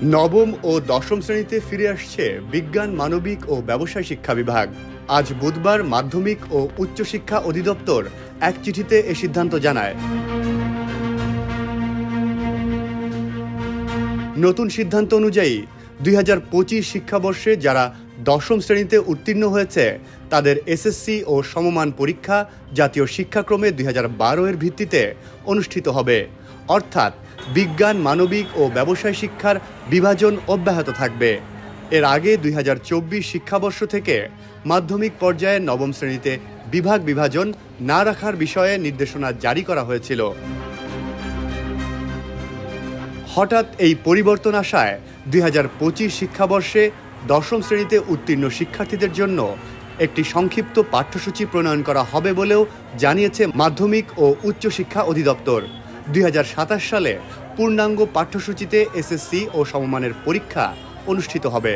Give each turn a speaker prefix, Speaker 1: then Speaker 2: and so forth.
Speaker 1: নবম ও দশম শ্রেণীতে ফিরে আসছে বিজ্ঞান, মানবিক ও ব্যবসায় শিক্ষা বিভাগ। আজ বুধবার মাধ্যমিক ও উচ্চশিক্ষা অধিদপ্তর এক চিঠিতে এ সিদ্ধান্ত জানায়। নতুন সিদ্ধান্ত অনুযায়ী ২০২৫ শিক্ষাবর্ষে যারা দশম শ্রেণীতে উত্তীর্ণ হয়েছে তাদের এসএসসি ও সমমান পরীক্ষা জাতীয় শিক্ষাক্রমে ২০১২ এর ভিত্তিতে অনুষ্ঠিত হবে। অর্থাৎ বিজ্ঞান, মানবিক ও ব্যবসায় শিক্ষার বিভাজন অব্যাহত থাকবে। এর আগে ২০২৪ শিক্ষাবর্ষ থেকে মাধ্যমিক পর্যায়ে নবম শ্রেণীতে বিভাগ বিভাজন না রাখার বিষয়ে নির্দেশনা জারি করা হয়েছিল। হঠাৎ এই পরিবর্তন আসায় ২০২৫ শিক্ষাবর্ষে দশম শ্রেণীতে উত্তীর্ণ শিক্ষার্থীদের জন্য একটি সংক্ষিপ্ত পাঠ্যসূচি প্রণয়ন করা হবে বলেও জানিয়েছে মাধ্যমিক ও উচ্চশিক্ষা অধিদপ্তর। ২০২৭ সালে পূর্ণাঙ্গ পাঠ্যসূচিতে এসএসসি ও সমমানের পরীক্ষা অনুষ্ঠিত হবে।